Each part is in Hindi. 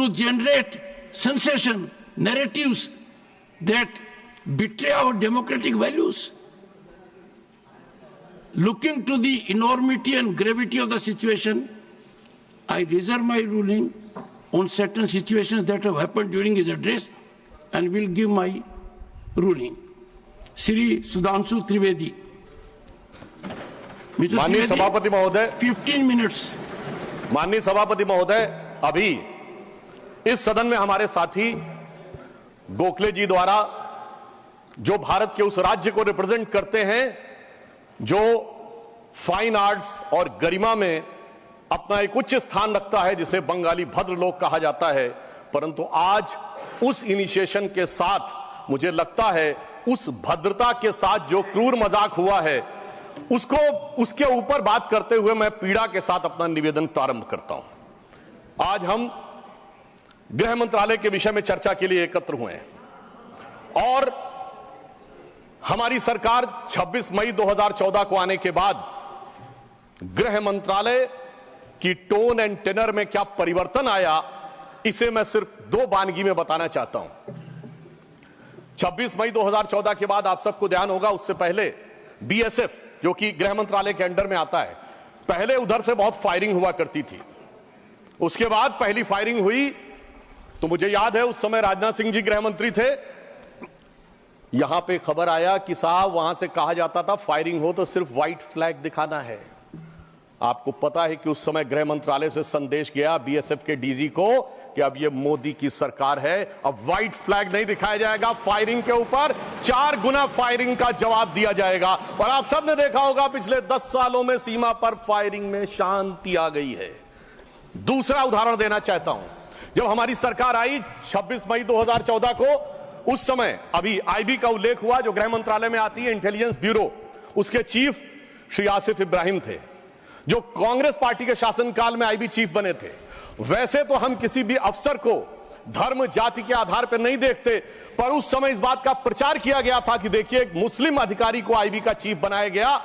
to generate sensation, narratives that betray our democratic values. Looking to the enormity and gravity of the situation, I reserve my ruling on certain situations that have happened during his address and will give my ruling. Shri Sudhanshu Trivedi. माननीय सभापति महोदय, 15 मिनट्स। माननीय सभापति महोदय, अभी इस सदन में हमारे साथी गोखले जी द्वारा जो भारत के उस राज्य को रिप्रेजेंट करते हैं जो फाइन आर्ट्स और गरिमा में अपना एक उच्च स्थान रखता है, जिसे बंगाली भद्र लोक कहा जाता है, परंतु आज उस इनिशिएशन के साथ मुझे लगता है उस भद्रता के साथ जो क्रूर मजाक हुआ है उसके ऊपर बात करते हुए मैं पीड़ा के साथ अपना निवेदन प्रारंभ करता हूं। आज हम गृह मंत्रालय के विषय में चर्चा के लिए एकत्र हुए हैं और हमारी सरकार 26 मई 2014 को आने के बाद गृह मंत्रालय की टोन एंड टेनर में क्या परिवर्तन आया, इसे मैं सिर्फ दो वानगी में बताना चाहता हूं। 26 मई 2014 के बाद आप सबको ध्यान होगा, उससे पहले बीएसएफ जो कि गृह मंत्रालय के अंडर में आता है, पहले उधर से बहुत फायरिंग हुआ करती थी। उसके बाद पहली फायरिंग हुई तो मुझे याद है उस समय राजनाथ सिंह जी गृह मंत्री थे। यहां पे खबर आया कि साहब वहां से कहा जाता था फायरिंग हो तो सिर्फ व्हाइट फ्लैग दिखाना है। आपको पता है कि उस समय गृह मंत्रालय से संदेश गया बीएसएफ के डीजी को कि अब ये मोदी की सरकार है, अब व्हाइट फ्लैग नहीं दिखाया जाएगा, फायरिंग के ऊपर 4 गुना फायरिंग का जवाब दिया जाएगा। और आप सबने देखा होगा पिछले 10 सालों में सीमा पर फायरिंग में शांति आ गई है। दूसरा उदाहरण देना चाहता हूं, जब हमारी सरकार आई 26 मई 2014 को, उस समय अभी आईबी का उल्लेख हुआ जो गृह मंत्रालय में आती है, इंटेलिजेंस ब्यूरो, उसके चीफ श्री आसिफ इब्राहिम थे जो कांग्रेस पार्टी के शासनकाल में आईबी चीफ बने थे। वैसे तो हम किसी भी अफसर को धर्म जाति के आधार पर नहीं देखते, पर उस समय इस बात का प्रचार किया गया था कि देखिए एक मुस्लिम अधिकारी को आईबी का चीफ बनाया गया।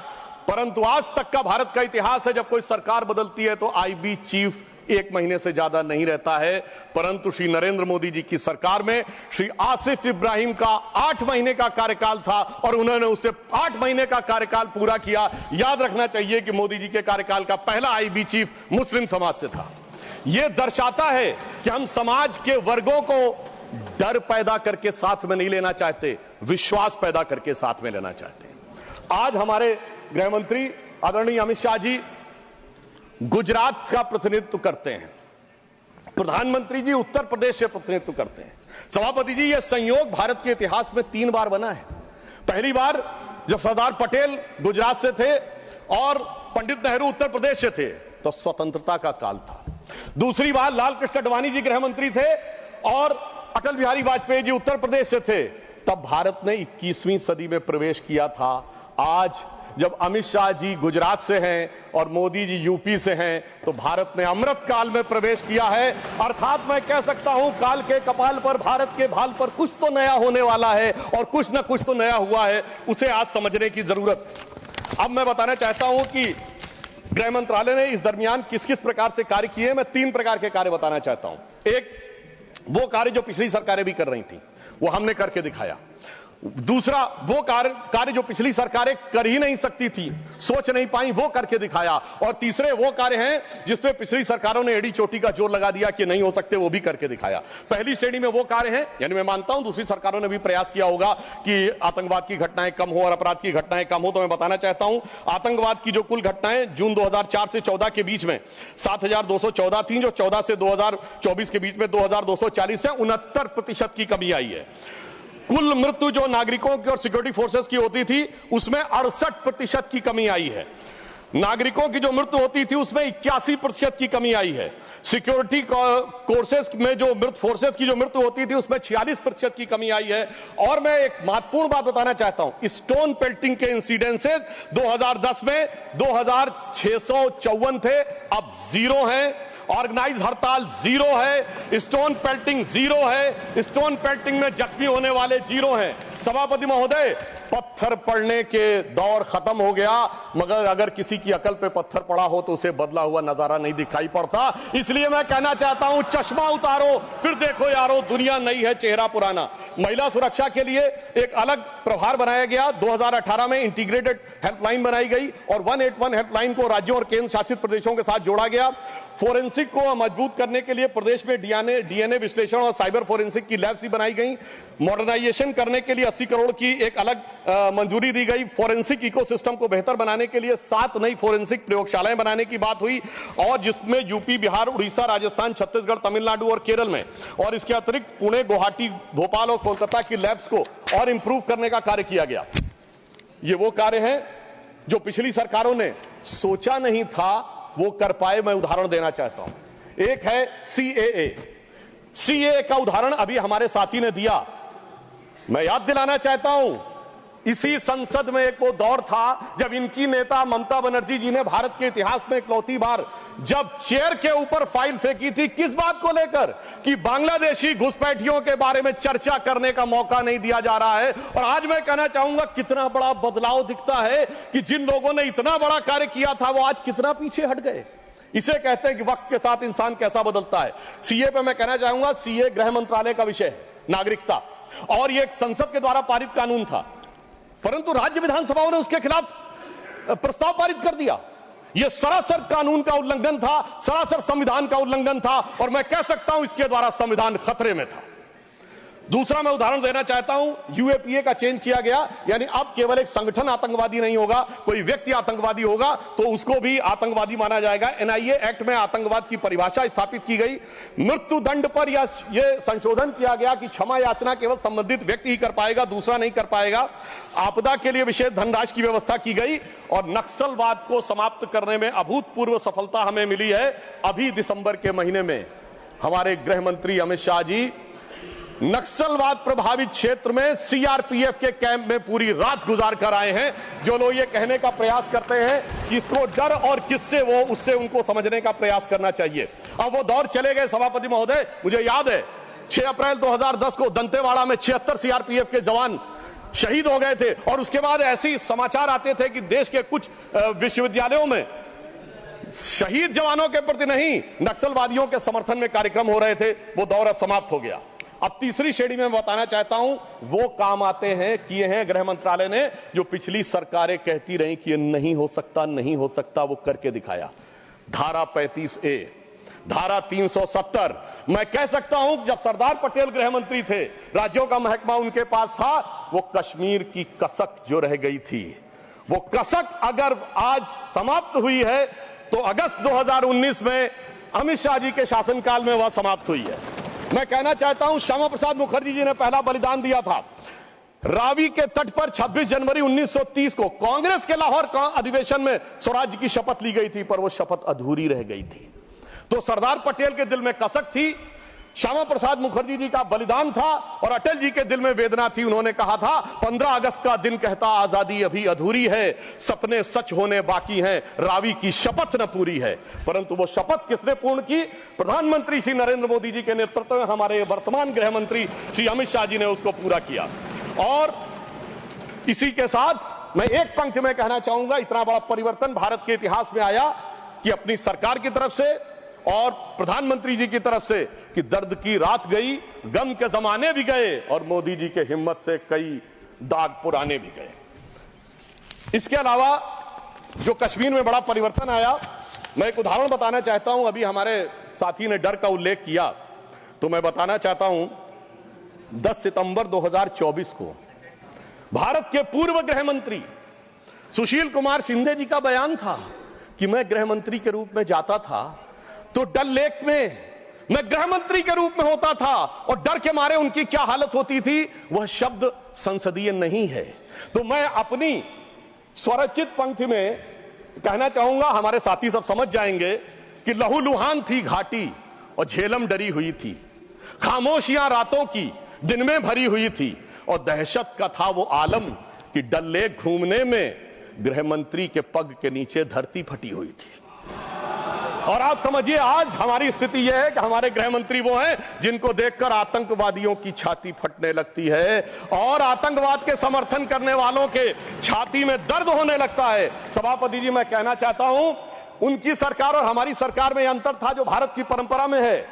परंतु आज तक का भारत का इतिहास है, जब कोई सरकार बदलती है तो आईबी चीफ 1 महीने से ज्यादा नहीं रहता है। परंतु श्री नरेंद्र मोदी जी की सरकार में श्री आसिफ इब्राहिम का 8 महीने का कार्यकाल था और उन्होंने उसे 8 महीने का कार्यकाल पूरा किया। याद रखना चाहिए कि मोदी जी के कार्यकाल का पहला आईबी चीफ मुस्लिम समाज से था। यह दर्शाता है कि हम समाज के वर्गों को डर पैदा करके साथ में नहीं लेना चाहते, विश्वास पैदा करके साथ में लेना चाहते हैं। आज हमारे गृह मंत्री आदरणीय अमित शाह जी गुजरात का प्रतिनिधित्व करते हैं, प्रधानमंत्री जी उत्तर प्रदेश से प्रतिनिधित्व करते हैं। सभापति जी, यह संयोग भारत के इतिहास में 3 बार बना है। पहली बार जब सरदार पटेल गुजरात से थे और पंडित नेहरू उत्तर प्रदेश से थे तो स्वतंत्रता का काल था। दूसरी बार लाल कृष्ण आडवाणी जी गृह मंत्री थे और अटल बिहारी वाजपेयी जी उत्तर प्रदेश से थे, तब भारत ने 21वीं सदी में प्रवेश किया था। आज जब अमित शाह जी गुजरात से हैं और मोदी जी यूपी से हैं, तो भारत ने अमृत काल में प्रवेश किया है। अर्थात मैं कह सकता हूं काल के कपाल पर, भारत के भाल पर कुछ तो नया होने वाला है और कुछ ना कुछ तो नया हुआ है, उसे आज समझने की जरूरत है। अब मैं बताना चाहता हूं कि गृह मंत्रालय ने इस दरमियान किस किस प्रकार से कार्य किए। मैं 3 प्रकार के कार्य बताना चाहता हूं। एक, वो कार्य जो पिछली सरकारें भी कर रही थी, वो हमने करके दिखाया। दूसरा, वो कार्य जो पिछली सरकारें कर ही नहीं सकती थी, सोच नहीं पाई, वो करके दिखाया। और तीसरे वो कार्य हैं जिसपे पिछली सरकारों ने एड़ी चोटी का जोर लगा दिया कि नहीं हो सकते, वो भी करके दिखाया। पहली श्रेणी में वो कार्य हैं, यानी मैं मानता हूं दूसरी सरकारों ने भी प्रयास किया होगा कि आतंकवाद की घटनाएं कम हो और अपराध की घटनाएं कम हो। तो मैं बताना चाहता हूं आतंकवाद की जो कुल घटनाएं जून 2004 से 14 के बीच में 7214 थी, जो 14 से 2024 के बीच में 2240 है, 69% की कमी आई है। कुल मृत्यु जो नागरिकों की और सिक्योरिटी फोर्सेस की होती थी उसमें 68% की कमी आई है। नागरिकों की जो मृत्यु होती थी उसमें 81% की कमी आई है। सिक्योरिटी कोर्सेस में जो फोर्सेस की जो मृत्यु होती थी उसमें 46% की कमी आई है। और मैं एक महत्वपूर्ण बात बताना चाहता हूं, स्टोन पेल्टिंग के इंसिडेंसेस 2010 में 2654 थे, अब 0 हैं। ऑर्गेनाइज हड़ताल 0 है, स्टोन पेल्टिंग 0 है, स्टोन पेल्टिंग में जख्मी होने वाले 0 हैं। सभापति महोदय, पत्थर पड़ने के दौर खत्म हो गया, मगर अगर किसी की अकल पे पत्थर पड़ा हो तो उसे बदला हुआ नजारा नहीं दिखाई पड़ता। इसलिए मैं कहना चाहता हूं, चश्मा उतारो फिर देखो यारो, दुनिया नई है चेहरा पुराना। महिला सुरक्षा के लिए एक अलग प्रभार बनाया गया। 2018 में इंटीग्रेटेड हेल्पलाइन बनाई गई और 181 हेल्पलाइन को राज्यों और केंद्र शासित प्रदेशों के साथ जोड़ा गया। फोरेंसिक को मजबूत करने के लिए प्रदेश में डीएनए विश्लेषण और साइबर फोरेंसिक की लैब्स बनाई गई। मॉडर्नाइजेशन करने के लिए 80 करोड़ की एक अलग मंजूरी दी गई। फोरेंसिक इकोसिस्टम को बेहतर बनाने के लिए 7 नई फोरेंसिक प्रयोगशालाएं बनाने की बात हुई, और जिसमें यूपी, बिहार, उड़ीसा, राजस्थान, छत्तीसगढ़, तमिलनाडु और केरल में, और इसके अतिरिक्त पुणे, गुवाहाटी, भोपाल और कोलकाता की लैब्स को और इंप्रूव करने का कार्य किया गया। ये वो कार्य है जो पिछली सरकारों ने सोचा नहीं था वो कर पाए। मैं उदाहरण देना चाहता हूं। एक है सीएए का उदाहरण अभी हमारे साथी ने दिया। मैं याद दिलाना चाहता हूं, इसी संसद में एक वो दौर था जब इनकी नेता ममता बनर्जी जी ने भारत के इतिहास में इकलौती बार जब चेयर के ऊपर फाइल फेंकी थी, किस बात को लेकर कि बांग्लादेशी घुसपैठियों के बारे में चर्चा करने का मौका नहीं दिया जा रहा है। और आज मैं कहना चाहूंगा, कितना बड़ा बदलाव दिखता है कि जिन लोगों ने इतना बड़ा कार्य किया था वो आज कितना पीछे हट गए। इसे कहते हैं कि वक्त के साथ इंसान कैसा बदलता है। सीए पे मैं कहना चाहूंगा, सीए गृह मंत्रालय का विषय है, नागरिकता, और ये एक संसद के द्वारा पारित कानून था, परंतु राज्य विधानसभाओं ने उसके खिलाफ प्रस्ताव पारित कर दिया। यह सरासर कानून का उल्लंघन था, सरासर संविधान का उल्लंघन था, और मैं कह सकता हूं इसके द्वारा संविधान खतरे में था। दूसरा मैं उदाहरण देना चाहता हूं, यूएपीए का चेंज किया गया, यानी अब केवल एक संगठन आतंकवादी नहीं होगा, कोई व्यक्ति आतंकवादी होगा तो उसको भी आतंकवादी माना जाएगा। एनआईए एक्ट में आतंकवाद की परिभाषा स्थापित की गई। मृत्यु दंड पर यह संशोधन किया गया कि क्षमा याचना केवल संबंधित व्यक्ति ही कर पाएगा, दूसरा नहीं कर पाएगा। आपदा के लिए विशेष धनराशि की व्यवस्था की गई, और नक्सलवाद को समाप्त करने में अभूतपूर्व सफलता हमें मिली है। अभी दिसंबर के महीने में हमारे गृह मंत्री अमित शाह जी नक्सलवाद प्रभावित क्षेत्र में सीआरपीएफ के कैंप में पूरी रात गुजार कर आए हैं। जो लोग ये कहने का प्रयास करते हैं कि इसको डर और किससे वो, उससे उनको समझने का प्रयास करना चाहिए। अब वो दौर चले गए सभापति महोदय। मुझे याद है 6 अप्रैल 2010 को दंतेवाड़ा में 76 सीआरपीएफ के जवान शहीद हो गए थे, और उसके बाद ऐसे समाचार आते थे कि देश के कुछ विश्वविद्यालयों में शहीद जवानों के प्रति नहीं, नक्सलवादियों के समर्थन में कार्यक्रम हो रहे थे। वो दौर अब समाप्त हो गया। अब तीसरी श्रेणी में बताना चाहता हूं, वो काम आते हैं, किए हैं गृह मंत्रालय ने, जो पिछली सरकारें कहती रही कि ये नहीं हो सकता, नहीं हो सकता, वो करके दिखाया। धारा 35A, धारा 370। मैं कह सकता हूं जब सरदार पटेल गृह मंत्री थे, राज्यों का महकमा उनके पास था, वो कश्मीर की कसक जो रह गई थी, वो कसक अगर आज समाप्त हुई है तो अगस्त 2019 में अमित शाह जी के शासनकाल में वह समाप्त हुई है। मैं कहना चाहता हूं, श्यामा प्रसाद मुखर्जी जी ने पहला बलिदान दिया था रावी के तट पर 26 जनवरी 1930 को। कांग्रेस के लाहौर अधिवेशन में स्वराज्य की शपथ ली गई थी, पर वो शपथ अधूरी रह गई थी। तो सरदार पटेल के दिल में कसक थी, श्यामा प्रसाद मुखर्जी जी का बलिदान था, और अटल जी के दिल में वेदना थी। उन्होंने कहा था 15 अगस्त का दिन कहता आजादी अभी अधूरी है, सपने सच होने बाकी हैं, रावी की शपथ न पूरी है। परंतु वो शपथ किसने पूर्ण की? प्रधानमंत्री श्री नरेंद्र मोदी जी के नेतृत्व में हमारे वर्तमान गृह मंत्री श्री अमित शाह जी ने उसको पूरा किया। और इसी के साथ मैं एक पंक्ति में कहना चाहूंगा, इतना बड़ा परिवर्तन भारत के इतिहास में आया कि अपनी सरकार की तरफ से और प्रधानमंत्री जी की तरफ से कि दर्द की रात गई, गम के जमाने भी गए, और मोदी जी के हिम्मत से कई दाग पुराने भी गए। इसके अलावा जो कश्मीर में बड़ा परिवर्तन आया, मैं एक उदाहरण बताना चाहता हूं। अभी हमारे साथी ने डर का उल्लेख किया, तो मैं बताना चाहता हूं 10 सितंबर 2024 को भारत के पूर्व गृह मंत्री सुशील कुमार शिंदे जी का बयान था कि मैं गृह मंत्री के रूप में जाता था तो डल लेक में मैं गृह मंत्री के रूप में होता था, और डर के मारे उनकी क्या हालत होती थी, वह शब्द संसदीय नहीं है। तो मैं अपनी स्वरचित पंक्ति में कहना चाहूंगा, हमारे साथी सब समझ जाएंगे कि लहूलुहान थी घाटी और झेलम डरी हुई थी, खामोशियां रातों की दिन में भरी हुई थी, और दहशत का था वो आलम कि डल लेक घूमने में गृह मंत्री के पग के नीचे धरती फटी हुई थी। और आप समझिए आज हमारी स्थिति यह है कि हमारे गृह मंत्री वो हैं जिनको देखकर आतंकवादियों की छाती फटने लगती है और आतंकवाद के समर्थन करने वालों के छाती में दर्द होने लगता है। सभापति जी, मैं कहना चाहता हूं, उनकी सरकार और हमारी सरकार में यह अंतर था जो भारत की परंपरा में है।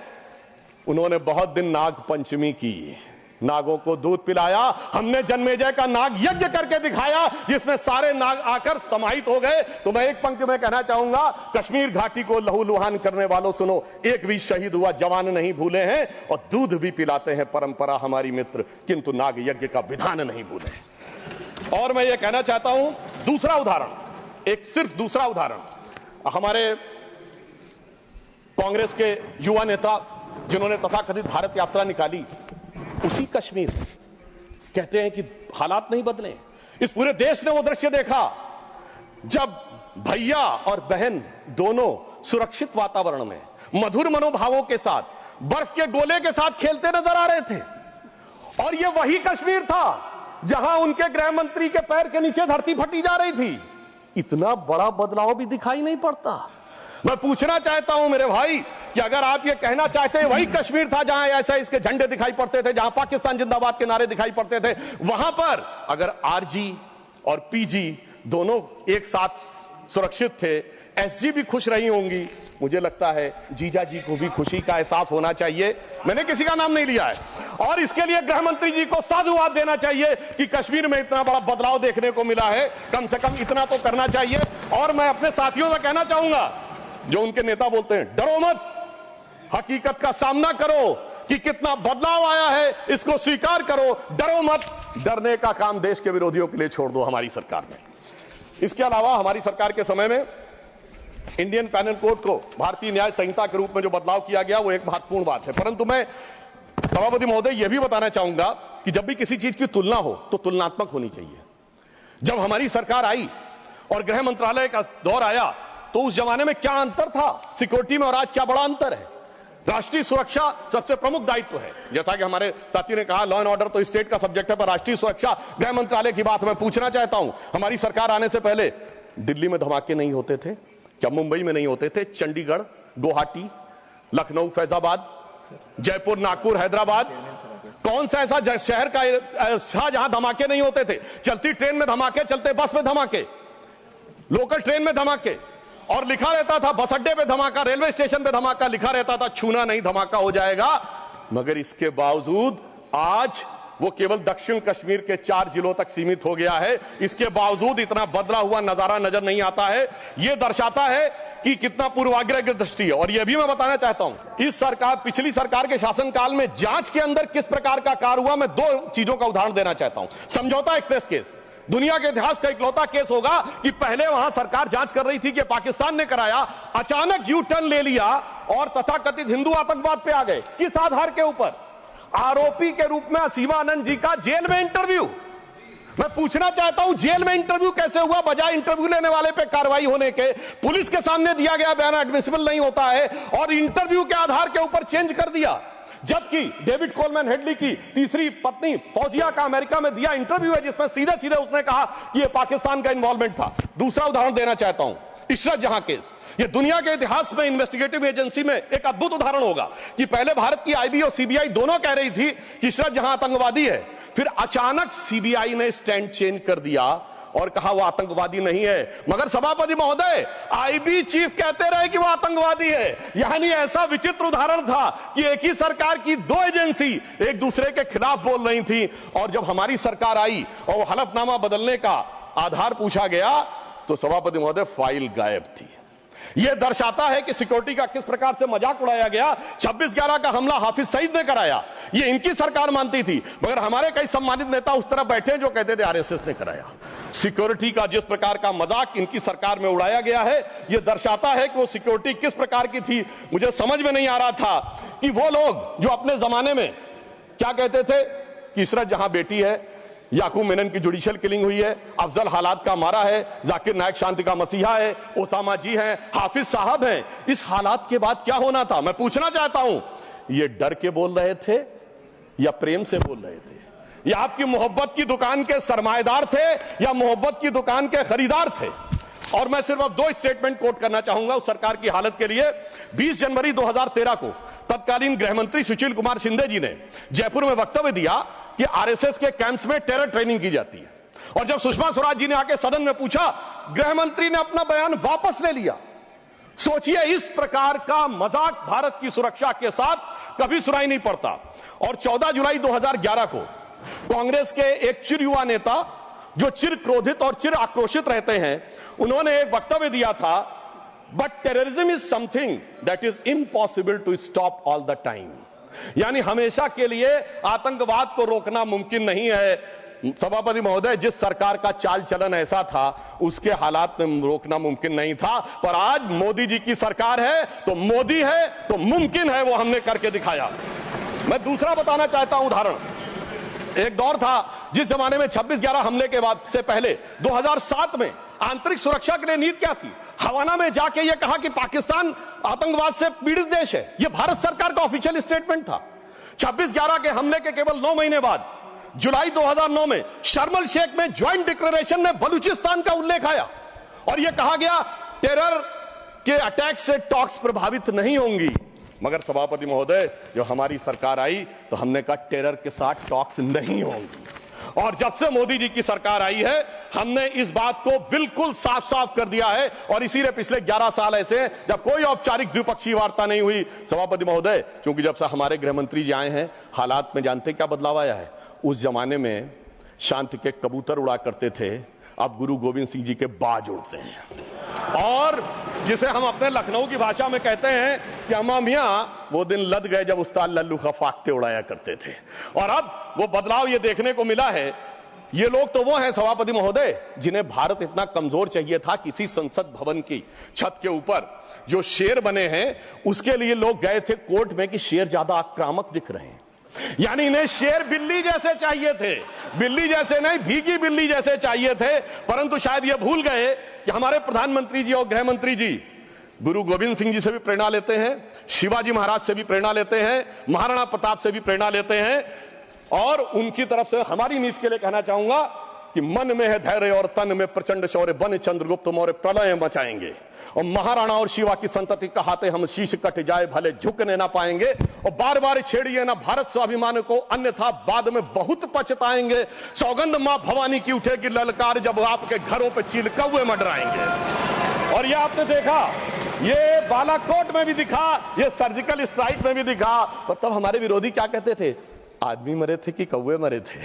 उन्होंने बहुत दिन नाग पंचमी की, नागों को दूध पिलाया। हमने जन्मेजय का नाग यज्ञ करके दिखाया जिसमें सारे नाग आकर समाहित हो गए। तो मैं एक पंक्ति में कहना चाहूंगा, कश्मीर घाटी को लहूलुहान करने वालों सुनो, एक भी शहीद हुआ जवान नहीं भूले हैं और दूध भी पिलाते हैं परंपरा हमारी मित्र, किंतु नाग यज्ञ का विधान नहीं भूले। और मैं ये कहना चाहता हूं, दूसरा उदाहरण, एक सिर्फ दूसरा उदाहरण, हमारे कांग्रेस के युवा नेता जिन्होंने तथाकथित भारत यात्रा निकाली, उसी कश्मीर कहते हैं कि हालात नहीं बदले। इस पूरे देश ने वो दृश्य देखा जब भैया और बहन दोनों सुरक्षित वातावरण में मधुर मनोभावों के साथ बर्फ के गोले के साथ खेलते नजर आ रहे थे। और ये वही कश्मीर था जहां उनके गृह मंत्री के पैर के नीचे धरती फटी जा रही थी। इतना बड़ा बदलाव भी दिखाई नहीं पड़ता। मैं पूछना चाहता हूं मेरे भाई कि अगर आप ये कहना चाहते हैं वही कश्मीर था जहां ऐसा इसके झंडे दिखाई पड़ते थे, जहां पाकिस्तान जिंदाबाद के नारे दिखाई पड़ते थे, वहां पर अगर आरजी और पीजी दोनों एक साथ सुरक्षित थे, एसजी भी खुश रही होंगी, मुझे लगता है जीजा जी को भी खुशी का एहसास होना चाहिए। मैंने किसी का नाम नहीं लिया है। और इसके लिए गृह मंत्री जी को साधुवाद देना चाहिए कि कश्मीर में इतना बड़ा बदलाव देखने को मिला है। कम से कम इतना तो करना चाहिए। और मैं अपने साथियों से कहना चाहूंगा जो उनके नेता बोलते हैं डरो मत, हकीकत का सामना करो कि कितना बदलाव आया है, इसको स्वीकार करो, डरो मत। डरने का काम देश के विरोधियों के लिए छोड़ दो हमारी सरकार ने। इसके अलावा हमारी सरकार के समय में इंडियन पैनल कोड को भारतीय न्याय संहिता के रूप में जो बदलाव किया गया वो एक महत्वपूर्ण बात है। परंतु मैं सभापति महोदय यह भी बताना चाहूंगा कि जब भी किसी चीज की तुलना हो तो तुलनात्मक होनी चाहिए। जब हमारी सरकार आई और गृह मंत्रालय का दौर आया तो उस जमाने में क्या अंतर था सिक्योरिटी में और आज क्या बड़ा अंतर है। राष्ट्रीय सुरक्षा सबसे प्रमुख दायित्व है। जैसा कि हमारे साथी ने कहा, लॉ एंड ऑर्डर तो स्टेट का सब्जेक्ट है, पर राष्ट्रीय सुरक्षा गृह मंत्रालय की बात मैं पूछना चाहता हूं। हमारी सरकार आने से पहले दिल्ली में धमाके नहीं होते थे क्या? मुंबई में नहीं होते थे? चंडीगढ़, गुवाहाटी, लखनऊ, फैजाबाद, जयपुर, नागपुर, हैदराबाद, कौन सा ऐसा शहर का जहां धमाके नहीं होते थे? चलती ट्रेन में धमाके, चलते बस में धमाके, लोकल ट्रेन में धमाके, और लिखा रहता था बस अड्डे पे धमाका, रेलवे स्टेशन पे धमाका, लिखा रहता था छूना नहीं, धमाका हो जाएगा। मगर इसके बावजूद आज वो केवल दक्षिण कश्मीर के 4 जिलों तक सीमित हो गया है। इसके बावजूद इतना बदला हुआ नजारा नजर नहीं आता है। यह दर्शाता है कि कितना पूर्वाग्रह की दृष्टि है। और यह भी मैं बताना चाहता हूं, इस सरकार, पिछली सरकार के शासनकाल में जांच के अंदर किस प्रकार का कार्य हुआ, मैं 2 चीजों का उदाहरण देना चाहता हूं। समझौता एक्सप्रेस केस दुनिया के इतिहास का इकलौता केस होगा कि पहले वहां सरकार जांच कर रही थी कि पाकिस्तान ने कराया, अचानक यू टर्न ले लिया और तथाकथित हिंदू आतंकवाद पे आ गए। किस आधार के ऊपर? आरोपी के रूप में असीमा आनंद जी का जेल में इंटरव्यू। मैं पूछना चाहता हूं जेल में इंटरव्यू कैसे हुआ? बजाय इंटरव्यू लेने वाले पे कार्रवाई होने के पुलिस के सामने दिया गया बयान एडमिसिबल नहीं होता है और इंटरव्यू के आधार के ऊपर चेंज कर दिया। जबकि डेविड कोलमैन हेडली की तीसरी पत्नी फौजिया का अमेरिका में दिया इंटरव्यू है जिसमें सीधे सीधे उसने कहा कि यह पाकिस्तान का इन्वॉल्वमेंट था। दूसरा उदाहरण देना चाहता हूं, इशरत जहां केस। यह दुनिया के इतिहास में इन्वेस्टिगेटिव एजेंसी में एक अद्भुत उदाहरण होगा कि पहले भारत की आईबी और सीबीआई दोनों कह रही थी कि इशरत जहां आतंकवादी है, फिर अचानक सीबीआई ने स्टैंड चेंज कर दिया और कहा वो आतंकवादी नहीं है। मगर सभापति महोदय, आईबी चीफ कहते रहे कि वो आतंकवादी है। यानी ऐसा विचित्र उदाहरण था कि एक ही सरकार की 2 एजेंसी एक दूसरे के खिलाफ बोल रही थी। और जब हमारी सरकार आई और वो हलफनामा बदलने का आधार पूछा गया तो सभापति महोदय फाइल गायब थी। यह दर्शाता है कि सिक्योरिटी का किस प्रकार से मजाक उड़ाया गया। 26/11 का हमला हाफिज सईद ने कराया, यह इनकी सरकार मानती थी, मगर हमारे कई सम्मानित नेता उस तरफ बैठे जो कहते थे आरएसएस ने कराया। सिक्योरिटी का जिस प्रकार का मजाक इनकी सरकार में उड़ाया गया है, यह दर्शाता है कि वो सिक्योरिटी किस प्रकार की थी। मुझे समझ में नहीं आ रहा था कि वो लोग जो अपने जमाने में क्या कहते थे कि इशरत जहां बेटी है, याकूब मेनन की जुडिशियल किलिंग हुई है, अफजल हालात का मारा है, जाकिर नायक शांति का मसीहा है, ओसामा जी हैं, हाफिज साहब हैं। इस हालात के बाद क्या होना था? मैं पूछना चाहता हूं, ये डर के बोल रहे थे या प्रेम से बोल रहे थे? या आपकी मोहब्बत की दुकान के सरमाएदार थे या मोहब्बत की दुकान के खरीदार थे? और मैं सिर्फ अब 2 स्टेटमेंट कोट करना चाहूंगा उस सरकार की हालत के लिए। 20 जनवरी 2013 को तत्कालीन गृह मंत्री सुशील कुमार शिंदे जी ने जयपुर में वक्तव्य दिया कि आरएसएस के कैंप्स में टेरर ट्रेनिंग की जाती है, और जब सुषमा स्वराज जी ने आके सदन में पूछा, गृह मंत्री ने अपना बयान वापस ले लिया। सोचिए, इस प्रकार का मजाक भारत की सुरक्षा के साथ कभी सुनाई नहीं पड़ता। और 14 जुलाई 2011 को कांग्रेस के एक चिर युवा नेता जो चिर क्रोधित और चिर आक्रोशित रहते हैं, उन्होंने एक वक्तव्य दिया था, but terrorism is something that is impossible to stop all the time. यानी हमेशा के लिए आतंकवाद को रोकना मुमकिन नहीं है। सभापति महोदय, जिस सरकार का चाल चलन ऐसा था, उसके हालात में रोकना मुमकिन नहीं था, पर आज मोदी जी की सरकार है तो मोदी है तो मुमकिन है, वो हमने करके दिखाया। मैं दूसरा बताना चाहता हूं उदाहरण। एक दौर था जिस जमाने में 26/11 हमले के बाद से पहले 2007 में आंतरिक सुरक्षा के लिए नीति क्या थी? हवाना में जाके यह कहा कि पाकिस्तान आतंकवाद से पीड़ित देश है। यह भारत सरकार का ऑफिशियल स्टेटमेंट था। 26/11 के हमले के केवल 9 महीने बाद जुलाई 2009 में शर्म एल शेख में ज्वाइंट डिक्लेरेशन में बलूचिस्तान का उल्लेख आया और यह कहा गया टेरर के अटैक से टॉक्स प्रभावित नहीं होंगी। मगर सभापति महोदय, जो हमारी सरकार आई तो हमने कहा टेरर के साथ टॉक्स नहीं होंगी। और जब से मोदी जी की सरकार आई है, हमने इस बात को बिल्कुल साफ साफ कर दिया है। और इसीलिए पिछले 11 साल ऐसे हैं जब कोई औपचारिक द्विपक्षीय वार्ता नहीं हुई। सभापति महोदय, क्योंकि जब से हमारे गृह मंत्री जी आए हैं, हालात में जानते क्या बदलाव आया है? उस जमाने में शांति के कबूतर उड़ा करते थे, अब गुरु गोविंद सिंह जी के बाज उड़ते हैं। और जिसे हम अपने लखनऊ की भाषा में कहते हैं कि अम्मा मियां वो दिन लद गए जब उस्ताद लल्लू खा फाख्ते उड़ाया करते थे। और अब वो बदलाव ये देखने को मिला है। ये लोग तो वो हैं सभापति महोदय जिन्हें भारत इतना कमजोर चाहिए था, किसी संसद भवन की छत के ऊपर जो शेर बने हैं उसके लिए लोग गए थे कोर्ट में कि शेर ज्यादा आक्रामक दिख रहे हैं। यानी इन्हें शेर बिल्ली जैसे चाहिए थे, बिल्ली जैसे नहीं, भीगी बिल्ली जैसे चाहिए थे। परंतु शायद ये भूल गए कि हमारे प्रधानमंत्री जी और गृह मंत्री जी गुरु गोविंद सिंह जी से भी प्रेरणा लेते हैं, शिवाजी महाराज से भी प्रेरणा लेते हैं, महाराणा प्रताप से भी प्रेरणा लेते हैं। और उनकी तरफ से हमारी नीति के लिए कहना चाहूंगा कि मन में है धैर्य और तन में प्रचंड शौर्य, बन चंद्रगुप्त मौर्य प्रलय मचाएंगे। और महाराणा और शिवा की संतति कहाते हम शीश कट जाए भले झुकने ना पाएंगे। और बार बार छेड़िए ना भारत स्वाभिमान को, अन्यथा बाद में बहुत पछताएंगे। सौगंध मां भवानी की उठेगी ललकार जब आपके घरों पे चील कौवे मंडराएंगे। और ये आपने देखा, ये बालाकोट में भी दिखा, ये सर्जिकल स्ट्राइक में भी दिखा। और तब हमारे विरोधी क्या कहते थे? आदमी मरे थे कि कौवे मरे थे,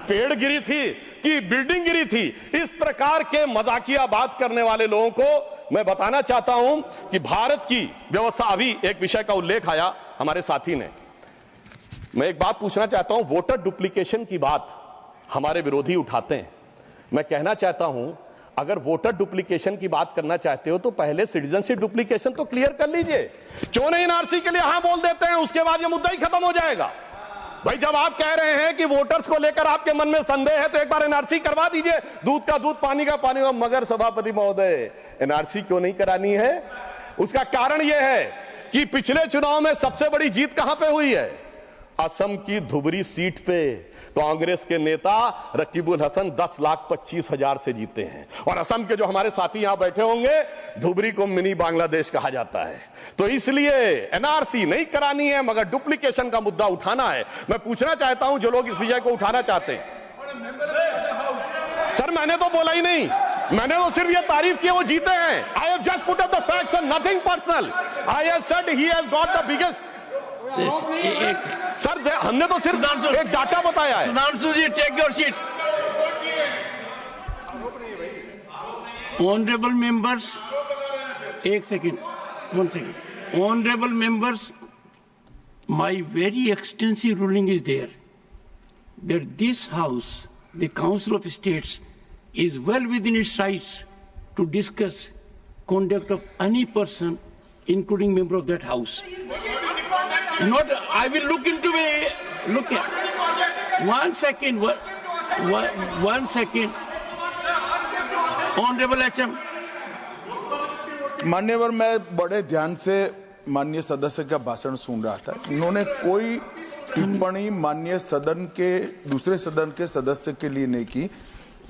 पेड़ गिरी थी कि बिल्डिंग गिरी थी। इस प्रकार के मजाकिया बात करने वाले लोगों को मैं बताना चाहता हूं कि भारत की व्यवस्था, अभी एक विषय का उल्लेख आया हमारे साथी ने, मैं एक बात पूछना चाहता हूं। वोटर डुप्लीकेशन की बात हमारे विरोधी उठाते हैं। मैं कहना चाहता हूं, अगर वोटर डुप्लीकेशन की बात करना चाहते हो तो पहले सिटीजनशिप डुप्लीकेशन तो क्लियर कर लीजिए। क्यों नहीं एनआरसी के लिए हां बोल देते हैं, उसके बाद यह मुद्दा ही खत्म हो जाएगा। भाई, जब आप कह रहे हैं कि वोटर्स को लेकर आपके मन में संदेह है तो एक बार एनआरसी करवा दीजिए, दूध का दूध पानी का पानी। मगर सभापति महोदय, एनआरसी क्यों नहीं करानी है? उसका कारण यह है कि पिछले चुनाव में सबसे बड़ी जीत कहां पे हुई है? असम की धुबरी सीट पे कांग्रेस के नेता रकीबुल हसन 10,25,000 से जीते हैं। और असम के जो हमारे साथी यहां बैठे होंगे, धुबरी को मिनी बांग्लादेश कहा जाता है। तो इसलिए एनआरसी नहीं करानी है, मगर डुप्लीकेशन का मुद्दा उठाना है। मैं पूछना चाहता हूं जो लोग इस विषय को उठाना चाहते हैं। सर, मैंने तो बोला ही नहीं, मैंने तो सिर्फ ये तारीफ की वो जीते हैं। I have just put up the facts and nothing personal. I have said he has got the biggest. Sir, हमने तो सिर्फ एक डाटा बताया है। Sudhanshu ji, take your seat. Honourable members, एक second, 1 second. Honorable members, my very extensive ruling is there that this House, the Council of States, is well within its rights to discuss conduct of any person, including member of that House. Not, I will look into it. Look here. 1 second. 1 second. Honorable HM. मान्यवर, मैं बड़े ध्यान से माननीय सदस्य का भाषण सुन रहा था। इन्होंने कोई टिप्पणी माननीय सदन के दूसरे सदन के सदस्य के लिए नहीं की।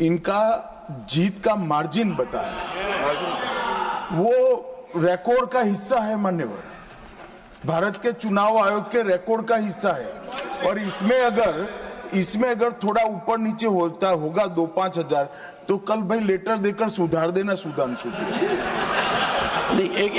इनका जीत का मार्जिन बताया। वो रिकॉर्ड का हिस्सा है मान्यवर, भारत के चुनाव आयोग के रिकॉर्ड का हिस्सा है। और इसमें अगर थोड़ा ऊपर नीचे होता होगा 2-5 हजार तो कल भाई लेटर देकर सुधार देना सुधांशु। नहीं, एक